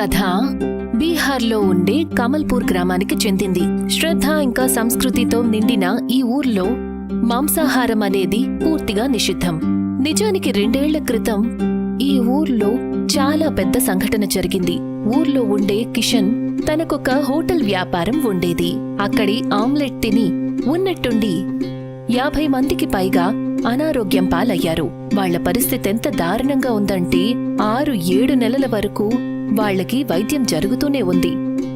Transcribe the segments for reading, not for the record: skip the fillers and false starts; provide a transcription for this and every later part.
కథ బీహార్లో ఉండే కమల్పూర్ గ్రామానికి చెందింది. శ్రద్ధ ఇంకా సంస్కృతితో నిండిన ఈ ఊర్లో మాంసాహారం అనేది పూర్తిగా నిషిద్ధం. నిజానికి 2 ఏళ్ల క్రితం ఈ ఊర్లో చాలా పెద్ద సంఘటన జరిగింది. ఊర్లో ఉండే కిషన్ తనకొక హోటల్ వ్యాపారం ఉండేది. అక్కడి ఆమ్లెట్ తిని ఉన్నట్టుండి 50 మందికి పైగా అనారోగ్యం పాలయ్యారు. వాళ్ల పరిస్థితి ఎంత దారుణంగా ఉందంటే 6-7 నెలల వరకు వాళ్లకి వైద్యం జరుగుతూనే ఉంది.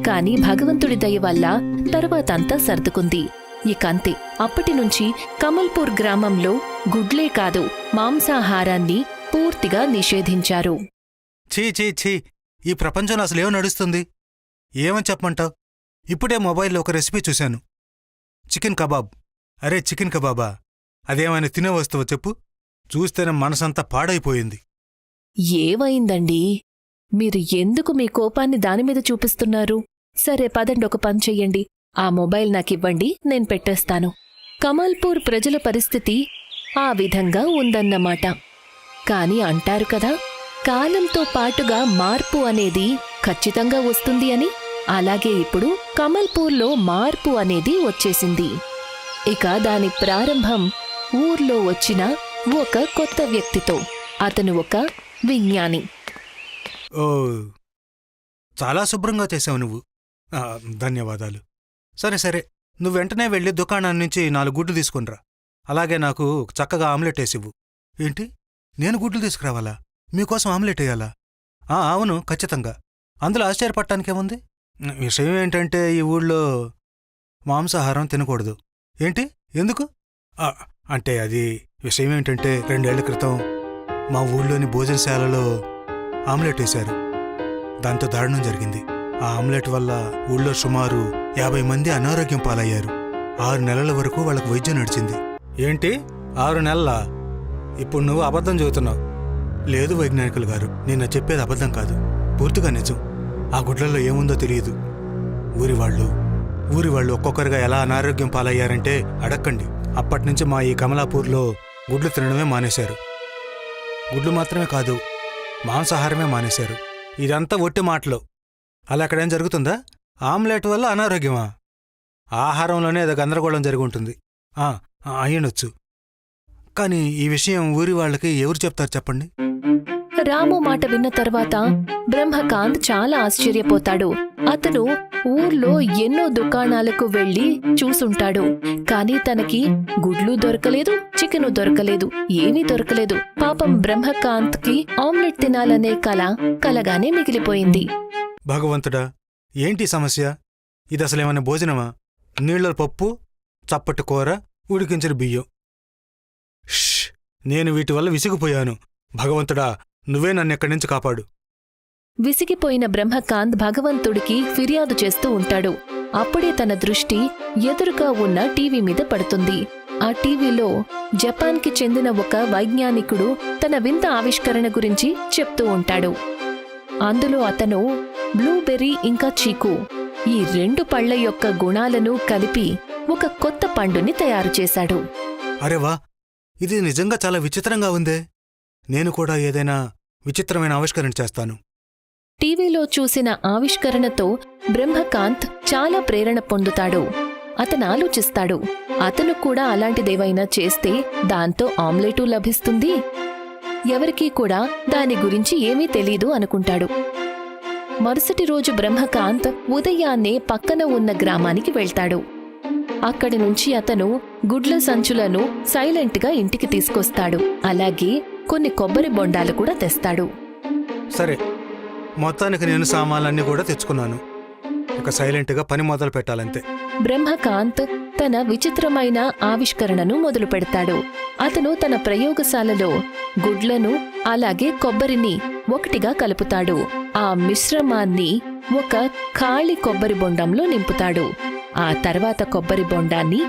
కాని భగవంతుడి దయ వల్ల తర్వాతంతా సర్దుకుంది. ఇకంతే. అప్పటినుంచి కమల్పూర్ గ్రామంలో గుడ్లే కాదు మాంసాహారాన్ని పూర్తిగా నిషేధించారు. ఛీ ఛీ ఛీ, ఈ ప్రపంచంలో అసలేం నడుస్తుంది? ఏమని చెప్పమంటావు? ఇప్పుడే మొబైల్లో ఒక రెసిపీ చూశాను, చికెన్ కబాబ్. అరే చికెన్ కబాబా? అదేమైనా తినే వస్తువు చెప్పు. చూస్తేనే మనసంతా పాడైపోయింది. ఏమైందండి? మీరు ఎందుకు మీ కోపాన్ని దానిమీద చూపిస్తున్నారు? సరే పదండి, ఒక పని చెయ్యండి. ఆ మొబైల్ నాకివ్వండి, నేను పెట్టేస్తాను. కమల్పూర్ ప్రజల పరిస్థితి ఆ విధంగా ఉందన్నమాట. కాని అంటారు కదా, కాలంతో పాటుగా మార్పు అనేది ఖచ్చితంగా వస్తుంది అని. అలాగే ఇప్పుడు కమల్పూర్లో మార్పు అనేది వచ్చేసింది. ఇక దాని ప్రారంభం ఊర్లో వచ్చిన ఒక కొత్త వ్యక్తితో. అతను ఒక విజ్ఞాని. ఓ, చాలా శుభ్రంగా చేసావు నువ్వు. ధన్యవాదాలు. సరే సరే, నువ్వు వెంటనే వెళ్ళి దుకాణం నుంచి 4 గుడ్లు తీసుకునిరా. అలాగే నాకు చక్కగా ఆమ్లెట్ వేసివ్వు. ఏంటి, నేను గుడ్లు తీసుకురావాలా? మీకోసం ఆమ్లెట్ వేయాలా? అవును, ఖచ్చితంగా. అందులో ఆశ్చర్యపడటానికేముంది? విషయం ఏంటంటే ఈ ఊళ్ళో మాంసాహారం తినకూడదు. ఏంటి, ఎందుకు? అంటే అది విషయం ఏంటంటే 2 ఏళ్ల క్రితం మా ఊళ్ళోని భోజనశాలలో ఆమ్లెట్ వేశారు. దాంతో దారుణం జరిగింది. ఆ ఆమ్లెట్ వల్ల ఊళ్ళో సుమారు 50 మంది అనారోగ్యం పాలయ్యారు. 6 నెలల వరకు వాళ్ళకు వైద్యం నడిచింది. ఏంటి, 6 నెలలా? ఇప్పుడు నువ్వు అబద్ధం చెబుతున్నావు. లేదు వైజ్ఞానికులు గారు, నేను చెప్పేది అబద్ధం కాదు, పూర్తిగా నిజం. ఆ గుడ్లలో ఏముందో తెలియదు. ఊరి వాళ్ళు ఒక్కొక్కరుగా ఎలా అనారోగ్యం పాలయ్యారంటే అడక్కండి. అప్పటినుంచి మా ఈ కమలాపూర్లో గుడ్లు తినడమే మానేశారు. గుడ్లు మాత్రమే కాదు, మాంసాహారమే మానేశారు. ఇదంతా ఒట్టి మాటలు. అలా అక్కడేం జరుగుతుందా? ఆమ్లెట్ వల్ల అనారోగ్యమా? ఆహారంలోనే ఏదో గందరగోళం జరిగి ఉంటుంది. అయ్యనొచ్చు. కానీ ఈ విషయం ఊరి వాళ్ళకి ఎవరు చెప్తారు చెప్పండి? రాము మాట విన్న తర్వాత బ్రహ్మకాంత్ చాలా ఆశ్చర్యపోతాడు. అతను ఊర్లో ఎన్నో దుకాణాలకు వెళ్లి చూసుంటాడు. కాని తనకి గుడ్లు దొరకలేదు, చికెను దొరకలేదు, ఏమీ దొరకలేదు. పాపం బ్రహ్మకాంత్ కి ఆమ్లెట్ తినాలనే కలగానే మిగిలిపోయింది. భగవంతుడా, ఏంటి సమస్య? ఇదసలేమన్నా భోజనమా? నీళ్ళ పప్పు, చప్పటి కూర, ఉడికించిన బియ్యం. నేను వీటి వల్ల విసిగిపోయాను. భగవంతుడా, నువ్వే నన్నెక్కడి నుంచి కాపాడు. విసిగిపోయిన బ్రహ్మకాంత్ భగవంతుడికి ఫిర్యాదు చేస్తూ ఉంటాడు. అప్పుడే తన దృష్టి ఎదురుగా ఉన్న టీవీ మీద పడుతుంది. ఆ టీవీలో జపాన్కి చెందిన ఒక వైజ్ఞానికుడు తన వింత ఆవిష్కరణ గురించి చెప్తూ ఉంటాడు. అందులో అతను బ్లూబెర్రీ ఇంకా చీకు, ఈ 2 పళ్ల యొక్క గుణాలను కలిపి ఒక కొత్త పండుని తయారు చేశాడు. అరేవా, ఇది నిజంగా చాలా విచిత్రంగా ఉందే. నేను కూడా ఏదైనా విచిత్రమైన ఆవిష్కరణ చేస్తాను. టీవీలో చూసిన ఆవిష్కరణతో బ్రహ్మకాంత్ చాలా ప్రేరణ పొందుతాడు. అతను ఆలోచిస్తాడు, అతను కూడా అలాంటిదేవైనా చేస్తే దాంతో ఆమ్లెటు లభిస్తుంది. ఎవరికీ కూడా దాని గురించి ఏమీ తెలీదు అనుకుంటాడు. మరుసటి రోజు బ్రహ్మకాంత్ ఉదయాన్నే పక్కన ఉన్న గ్రామానికి వెళ్తాడు. అక్కడి నుంచి అతను గుడ్ల సంచులను సైలెంట్గా ఇంటికి తీసుకొస్తాడు. అలాగే కొన్ని కొబ్బరి బొండాలు కూడా తెస్తాడు. సరే, మొత్తానికి నేను సామాన్లన్నీ కూడా తెచ్చుకున్నాను. ఇక సైలెంట్గా పని మొదలు పెట్టాలంతే. బ్రహ్మకాంత్ తన విచిత్రమైన ఆవిష్కరణను మొదలు పెడతాడు. అతను తన ప్రయోగశాలలో గుడ్లను అలాగే కొబ్బరిని ఒకటిగా కలుపుతాడు. ఆ మిశ్రమాన్ని ఒక ఖాళీ కొబ్బరి బొండంలో నింపుతాడు. ఆ తర్వాత కొబ్బరి బొండాన్ని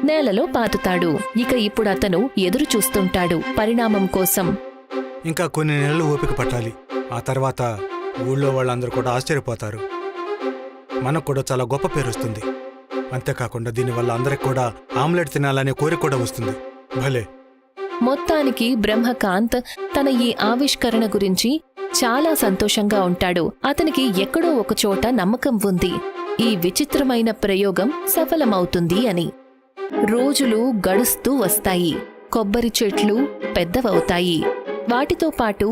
నేలలో పాతుతాడు. ఇక ఇప్పుడు అతను ఎదురు చూస్తుంటాడు పరిణామం కోసం. ఇంకా కొన్ని నెలలు ఓపిక పట్టాలి. ఆ తర్వాత ఊళ్ళో వాళ్ళందరూ కూడా ఆశ్చర్యపోతారు. మనకు కూడా చాలా గొప్ప పేరు వస్తుంది. అంతేకాకుండా దీనివల్ల అందరికి కూడా ఆమ్లెట్ తినాలనే కోరిక కూడా వస్తుంది. భలే. మొత్తానికి బ్రహ్మకాంత్ తన ఈ ఆవిష్కరణ గురించి చాలా సంతోషంగా ఉంటాడు. అతనికి ఎక్కడో ఒకచోట నమ్మకం ఉంది ఈ విచిత్రమైన ప్రయోగం సఫలమవుతుంది అని. రోజులు గడుస్తూ వస్తాయి. కొబ్బరి చెట్లు పెద్దవవుతాయి. వాటితో పాటు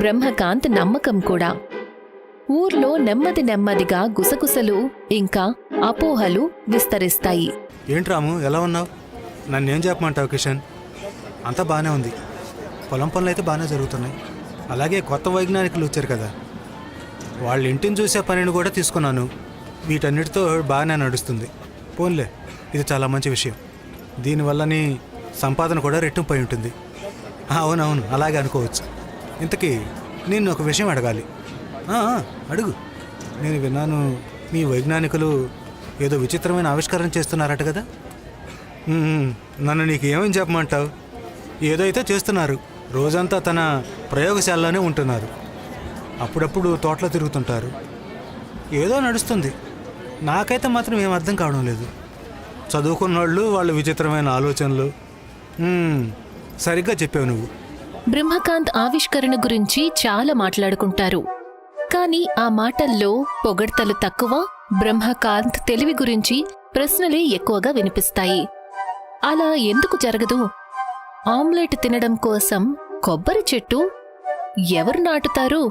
బ్రహ్మకాంత్ నమ్మకం కూడా. ఊర్లో నెమ్మది నెమ్మదిగా గుసగుసలు ఇంకా అపోహలు విస్తరిస్తాయి. ఏంటి రాము, ఎలా ఉన్నావు? నన్నేం చెప్పమంటావు కిషన్? అంతా బాగానే ఉంది. పొలం పనులు అయితే బాగానే జరుగుతున్నాయి. అలాగే కొత్త వైజ్ఞానికులు వచ్చారు కదా, వాళ్ళ ఇంటిని చూసే పనిని కూడా తీసుకున్నాను. వీటన్నిటితో బాగానే నడుస్తుంది. పోన్లే, ఇది చాలా మంచి విషయం. దీనివల్లని సంపాదన కూడా రెట్టింపై ఉంటుంది. అవునవును, అలాగే అనుకోవచ్చు. ఇంతకీ నేను ఒక విషయం అడగాలి. అడుగు. నేను విన్నాను మీ వైజ్ఞానికులు ఏదో విచిత్రమైన ఆవిష్కరణ చేస్తున్నారట కదా. నన్ను నీకు ఏమని చెప్పమంటావు? ఏదో అయితే చేస్తున్నారు. రోజంతా తన ప్రయోగశాలలోనే ఉంటున్నారు. అప్పుడప్పుడు తోటలో తిరుగుతుంటారు. ఏదో నడుస్తుంది. నాకైతే మాత్రం ఏం అర్థం కావడం లేదు. చదువుకున్నోళ్ళు వాళ్ళ విచిత్రమైన ఆలోచనలు. సరిగ్గా చెప్పావు నువ్వు. బ్రహ్మకాంత్ ఆవిష్కరణ గురించి చాలా మాట్లాడుకుంటారు. కాని ఆ మాటల్లో పొగడ్తలు తక్కువ, బ్రహ్మకాంత్ తెలివి గురించి ప్రశ్నలే ఎక్కువగా వినిపిస్తాయి. అలా ఎందుకు జరగదు? ఆమ్లెట్ తినడం కోసం కొబ్బరి చెట్టు ఎవరు నాటుతారు?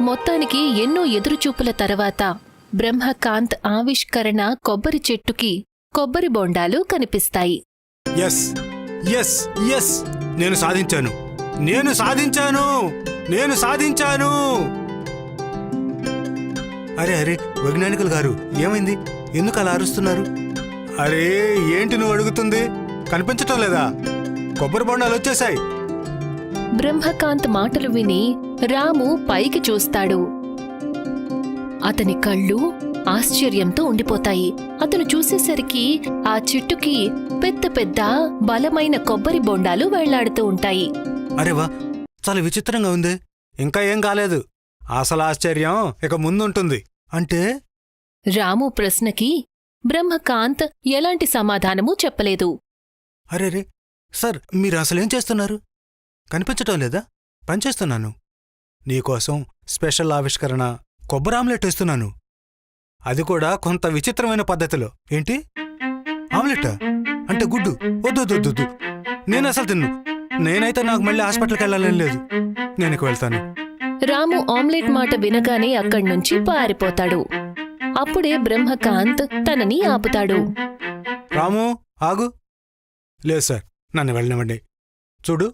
మొత్తానికి ఎన్నో ఎదురుచూపుల తర్వాత బ్రహ్మకాంత్ ఆవిష్కరణ కొబ్బరి చెట్టుకి కొబ్బరి బొండాలు కనిపిస్తాయి. ఎస్ ఎస్ ఎస్, నేను సాధించాను, నేను సాధించాను, నేను సాధించాను. అరే అరే, వైజ్ఞానికులు గారు, ఏమైంది? ఎందుకు అలా అరుస్తున్నారు? అరే ఏంటి నువ్వు అడుగుతుంది? కనిపించటం లేదా? కొబ్బరి బొండాలు వచ్చేశాయి. బ్రహ్మకాంత్ మాటలు విని రాము పైకి చూస్తాడు. అతని కళ్ళు ఆశ్చర్యంతో ఉండిపోతాయి. అతను చూసేసరికి ఆ చెట్టుకి పెద్ద పెద్ద బలమైన కొబ్బరి బొండాలు వేళ్లాడుతూ ఉంటాయి. అరేవా, చాలా విచిత్రంగా ఉంది. ఇంకా ఏం కాలేదు. అసలు ఆశ్చర్యం ఇక ముందుంటుంది. అంటే? రాము ప్రశ్నకి బ్రహ్మకాంత్ ఎలాంటి సమాధానమూ చెప్పలేదు. అరేరే సార్, మీరు అసలేం చేస్తున్నారు? కనిపించటం లేదా? పనిచేస్తున్నాను. నీకోసం స్పెషల్ ఆవిష్కరణ కొబ్బరి ఆమ్లెట్ వేస్తున్నాను. అది కూడా కొంత విచిత్రమైన పద్ధతిలో. ఏంటి? ఆమ్లెట్టా? అంటే గుడ్డు? వద్దు, నేను అసలు తిన్ను. నేనైతే నాకు మళ్ళీ హాస్పిటల్కి వెళ్ళాలని లేదు. నేను ఇక వెళ్తాను. రాము ఆమ్లెట్ మాట వినగానే అక్కడ్నుంచి పారిపోతాడు. అప్పుడే బ్రహ్మకాంత్ తనని ఆపుతాడు. రాము, ఆగు. లేదు సార్, నన్ను వెళ్ళనివ్వండి. చూడు,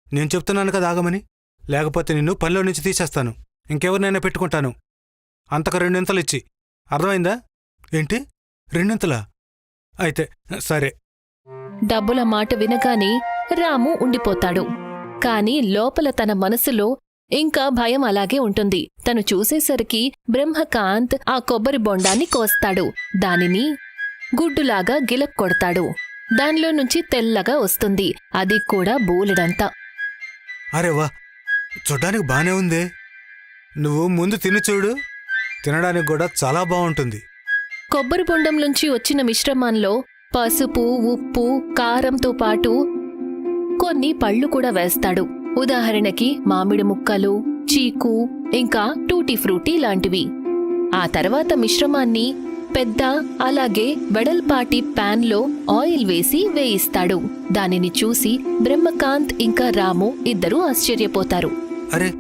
నేను చెప్తున్నాను కదా ఆగమని. లేకపోతే నిన్ను పనిలో నుంచి తీసేస్తాను. ఇంకెవరినైనా పెట్టుకుంటాను. అంతకు 2 ఇంతలు ఇచ్చి. అర్థమైందా? ఏంటి 2 ఇంతలా? అయితే సరే. డబ్బుల మాట వినగానే రాము ఉండిపోతాడు. కాని లోపల తన మనసులో ఇంకా భయం అలాగే ఉంటుంది. తను చూసేసరికి బ్రహ్మకాంత్ ఆ కొబ్బరి బొండాన్ని కోస్తాడు. దానిని గుడ్డులాగా గిలక్కొడతాడు. దానిలో నుంచి తెల్లగా వస్తుంది. అది కూడా బూలెడంతా. అరేవా, చూడ్డానికి బానే ఉందే. నువ్వు ముందు తిని చూడు. తినడానికి కూడా చాలా బాగుంటుంది. కొబ్బరి బొండంలోంచి వచ్చిన మిశ్రమంలో పసుపు, ఉప్పు, కారంతో పాటు కొన్ని పళ్ళు కూడా వేస్తాడు. ఉదాహరణకి మామిడి ముక్కలు, చీకు, ఇంకా టూటీ ఫ్రూటీ లాంటివి. ఆ తర్వాత మిశ్రమాన్ని పెద్ద అలాగే వెడల్పాటి ప్యాన్లో ఆయిల్ వేసి వేయిస్తాడు. దానిని చూసి బ్రహ్మకాంత్ ఇంకా రాము ఇద్దరూ ఆశ్చర్యపోతారు. అరే,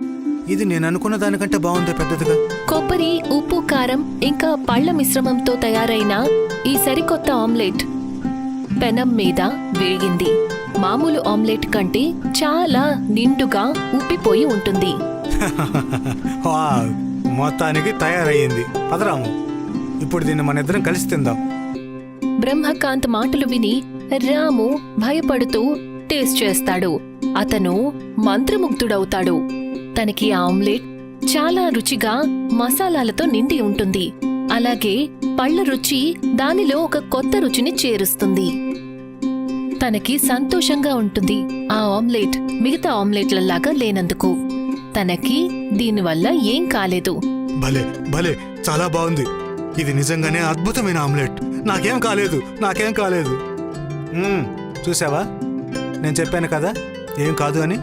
ఇది నేను అనుకున్న దానికంటే బాగుందే పెద్దదిగా. కొబ్బరి, ఉప్పు, కారం ఇంకా పళ్ల మిశ్రమంతో తయారైన ఈ సరికొత్త ఆమ్లెట్ పెనం మీద వేగింది. మామూలు ఆమ్లెట్ కంటే చాలా నిండుగా ఉప్పిపోయి ఉంటుంది. మొత్తానికి తయారయ్యింది. పదరాము, ఇప్పుడు దీన్ని మన ఇద్దరం కలిసి తిందాం. బ్రహ్మకాంత్ మాటలు విని రాము భయపడుతూ టేస్ట్ చేస్తాడు. అతను మంత్రముగ్ధుడవుతాడు. తనకి ఆమ్లెట్ చాలా రుచిగా మసాలాలతో నిండి ఉంటుంది. అలాగే పళ్ల రుచి దానిలో ఒక కొత్త రుచిని చేరుస్తుంది. తనకి సంతోషంగా ఉంటుంది ఆ ఆమ్లెట్ మిగతా ఆమ్లెట్లలాగా లేనందుకు. తనకి దీనివల్ల ఏం కాలేదు. భలే భలే, చాలా బాగుంది. ఇది నిజంగానే అద్భుతమైన ఆమ్లెట్. నాకేం కాలేదు. చూసావా, నేను చెప్పాను కదా ఏం కాదు అని.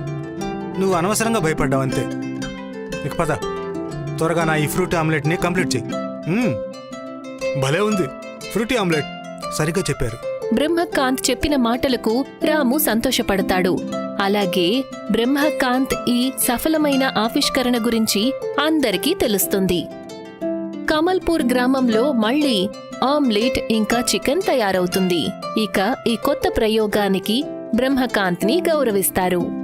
నువ్వు అనవసరంగా భయపడ్డావు అంతే. ఇక పద, త్వరగా నా ఈ ఫ్రూటీ ఆమ్లెట్ని కంప్లీట్ చెయ్యి. భలే ఉంది, ఫ్రూటీ ఆమ్లెట్. సరిగ్గా చెప్పారు. బ్రహ్మకాంత్ చెప్పిన మాటలకు రాము సంతోషపడతాడు. అలాగే బ్రహ్మకాంత్ ఈ సఫలమైన ఆవిష్కరణ గురించి అందరికీ తెలుస్తుంది. కమల్పూర్ గ్రామంలో మళ్ళీ ఆమ్లెట్ ఇంకా చికెన్ తయారవుతుంది. ఇక ఈ కొత్త ప్రయోగానికి బ్రహ్మకాంత్ని గౌరవిస్తారు.